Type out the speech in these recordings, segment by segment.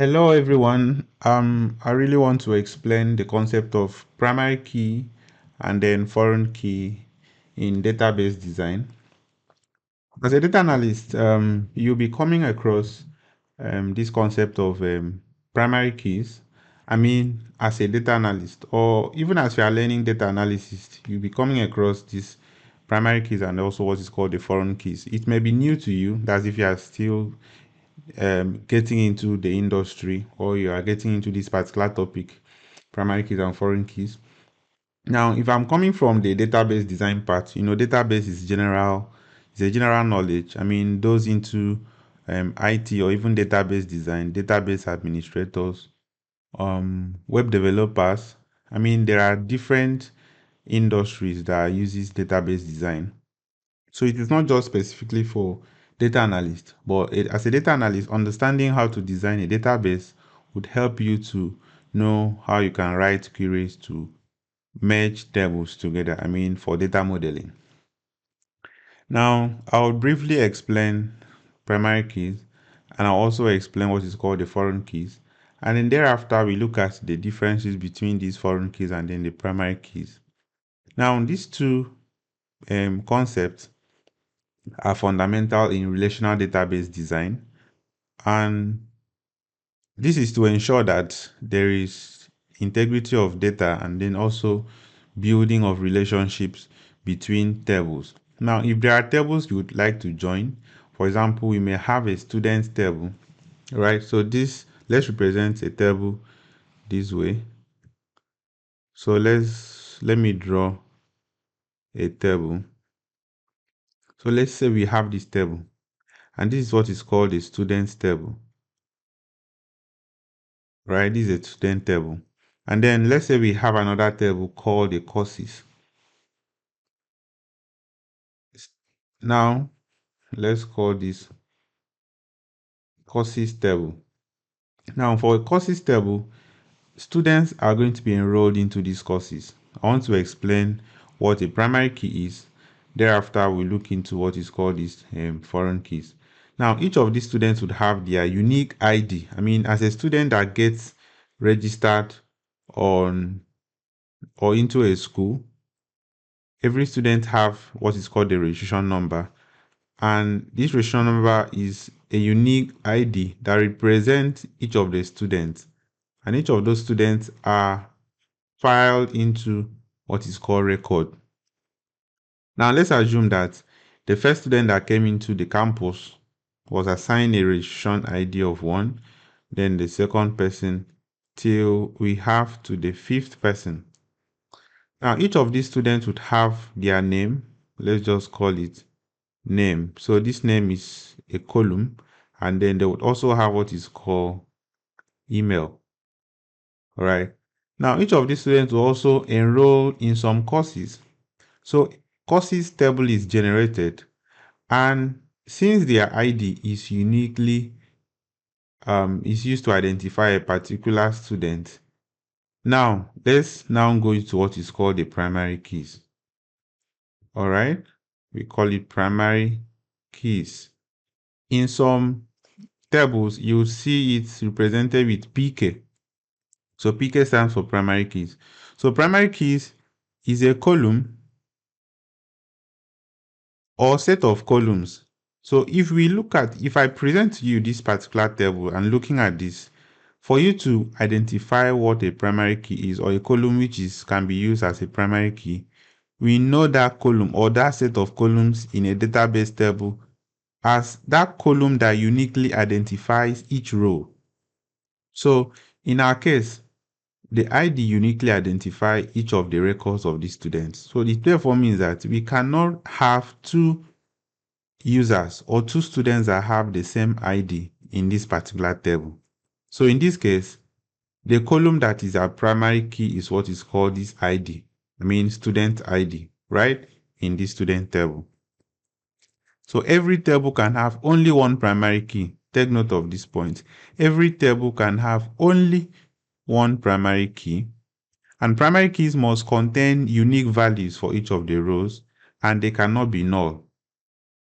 Hello everyone. I really want to explain the concept of primary key and then foreign key in database design. As a data analyst, you'll be coming across this concept of primary keys. I mean, as a data analyst, or even as you are learning data analysis, you'll be coming across these primary keys and also what is called the foreign keys. It may be new to you, that's if you are still getting into the industry or you are getting into this particular topic, primary keys and foreign keys. Now, if I'm coming from the database design part, database is general, it's a general knowledge. I mean, those into IT or even database design, database administrators, web developers. I mean, there are different industries that uses database design. So it is not just specifically for data analysts, but as a data analyst, understanding how to design a database would help you to know how you can write queries to merge tables together. I mean, for data modeling. Now, I'll briefly explain primary keys and I'll also explain what is called the foreign keys. And then thereafter, we look at the differences between these foreign keys and then the primary keys. Now, these two concepts are fundamental in relational database design, and this is to ensure that there is integrity of data and then also building of relationships between tables. Now, if there are tables you would like to join, for example, we may have a student table, right? So let's represent a table this way. So let me draw a table. So let's say we have this table, and this is what is called a student table. Right, this is a student table. And then let's say we have another table called the courses. Now, let's call this courses table. Now, for a courses table, students are going to be enrolled into these courses. I want to explain what a primary key is. Thereafter, we look into what is called these foreign keys. Now, each of these students would have their unique ID. I mean, as a student that gets registered on or into a school, every student have what is called the registration number, and this registration number is a unique ID that represents each of the students, and each of those students are filed into what is called record. Now let's assume that the first student that came into the campus was assigned a registration ID of 1, then the second person, till we have to the fifth person. Now, each of these students would have their name. Let's just call it name. So this name is a column, and then they would also have what is called email. All right. Now, each of these students will also enroll in some courses. So courses table is generated, and since their ID is uniquely is used to identify a particular student. Now, let's now go into what is called the primary keys. All right, we call it primary keys. In some tables, you see it's represented with PK. So PK stands for primary keys. So primary keys is a column or set of columns. So if I present to you this particular table and looking at this, for you to identify what a primary key is or a column which can be used as a primary key, we know that column or that set of columns in a database table as that column that uniquely identifies each row. So in our case, the ID uniquely identify each of the records of the students. So it therefore means that we cannot have two users or two students that have the same ID in this particular table. So in this case, the column that is our primary key is what is called this ID. I mean student ID, right? In this student table. So every table can have only one primary key. Take note of this point. Every table can have only one primary key, and primary keys must contain unique values for each of the rows, and they cannot be null.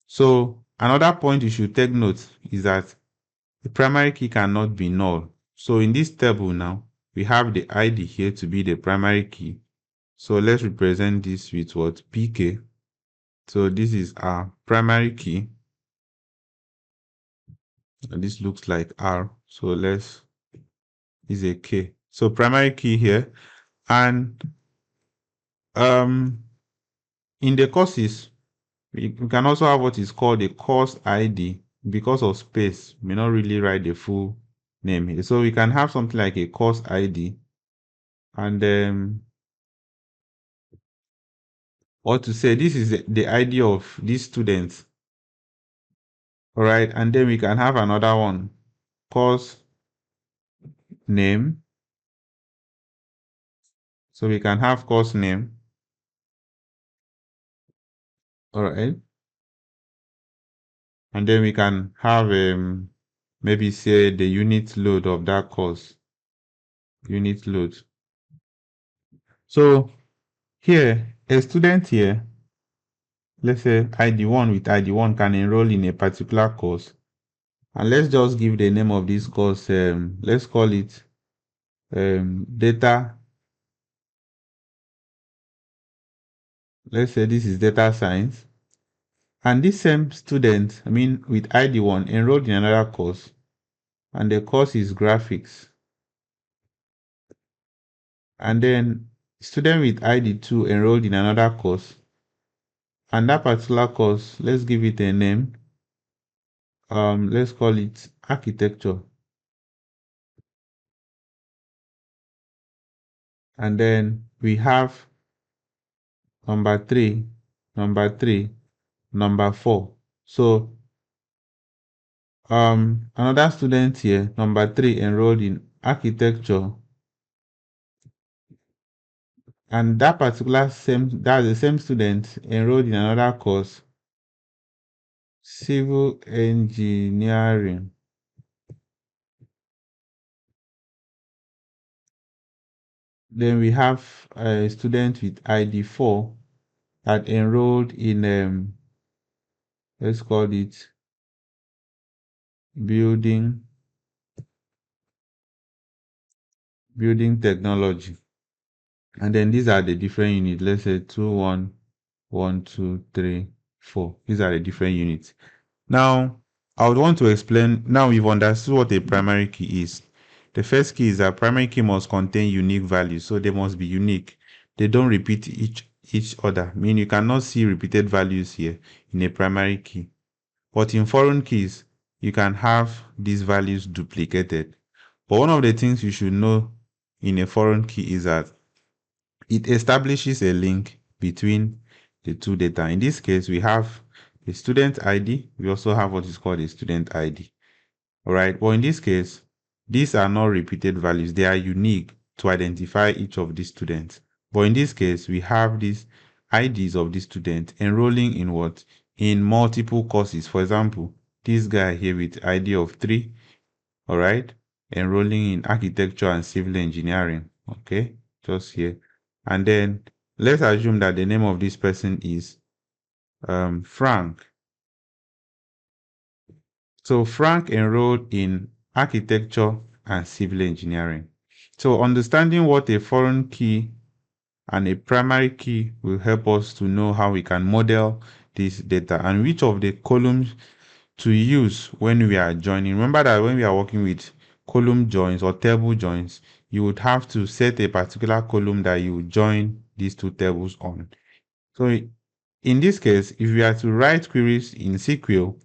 So another point you should take note is that the primary key cannot be null. So in this table now, we have the ID here to be the primary key. So let's represent this with what? PK. So this is our primary key. And this looks like R. So is a K. So primary key here. And in the courses, we can also have what is called a course ID. Because of space, we may not really write the full name here. So we can have something like a course ID. And or to say this is the ID of these students. All right, and then we can have another one, course name. So we can have course name. All right. And then we can have maybe say the unit load of that course. Unit load. So here, a student here, let's say ID1 with ID1 can enroll in a particular course. And let's just give the name of this course, let's call it data. Let's say this is data science. And this same student, with ID1 enrolled in another course, and the course is graphics. And then student with ID2 enrolled in another course, and that particular course, let's give it a name. Let's call it architecture. And then we have number 3, number 4. So another student here, number 3, enrolled in architecture, and that's the same student enrolled in another course, civil engineering. Then we have a student with ID4 that enrolled in let's call it building technology. And then these are the different units. Let's say 2, 1, 1, 2, 3, 4. These are the different units. Now, I would want to explain. Now we've understood what a primary key is. The first key is that primary key must contain unique values, so they must be unique. They don't repeat each other. You cannot see repeated values here in a primary key. But in foreign keys, you can have these values duplicated. But one of the things you should know in a foreign key is that it establishes a link between the two data. In this case, we have a student ID. We also have what is called a student ID. All right. Well, in this case, these are not repeated values. They are unique to identify each of these students. But in this case, we have these IDs of the student enrolling in what? In multiple courses. For example, this guy here with ID of 3, all right, enrolling in architecture and civil engineering. Okay, just here. And then let's assume that the name of this person is Frank. So Frank enrolled in architecture and civil engineering. So understanding what a foreign key and a primary key will help us to know how we can model this data and which of the columns to use when we are joining. Remember that when we are working with column joins or table joins, you would have to set a particular column that you join these two tables on. So in this case, if we are to write queries in SQL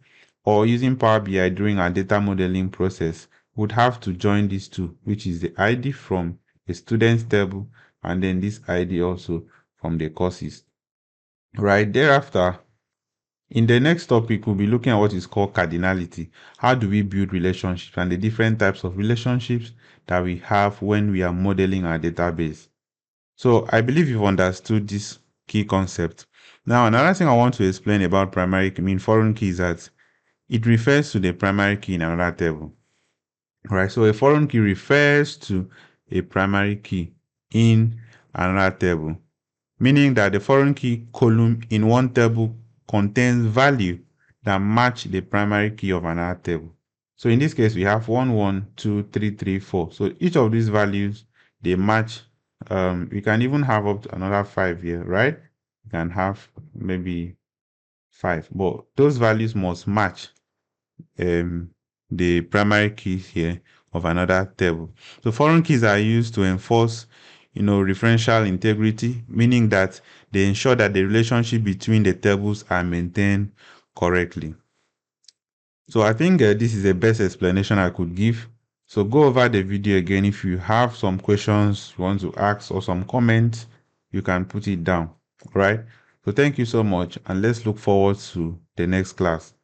or using Power BI during our data modeling process, we would have to join these two, which is the ID from a student's table and then this ID also from the courses. Right thereafter, in the next topic, we'll be looking at what is called cardinality. How do we build relationships and the different types of relationships that we have when we are modeling our database. So I believe you've understood this key concept. Now, another thing I want to explain about foreign key is that it refers to the primary key in another table. All right, so a foreign key refers to a primary key in another table, meaning that the foreign key column in one table contains value that match the primary key of another table. So in this case, we have 1, 1, 2, 3, 3, 4. So each of these values, they match. We can even have up to another 5 here, right? You can have maybe 5, but those values must match the primary keys here of another table. So foreign keys are used to enforce, referential integrity, meaning that they ensure that the relationship between the tables are maintained correctly. So I think this is the best explanation I could give. So go over the video again. If you have some questions you want to ask or some comments, you can put it down, right? So thank you so much, and let's look forward to the next class.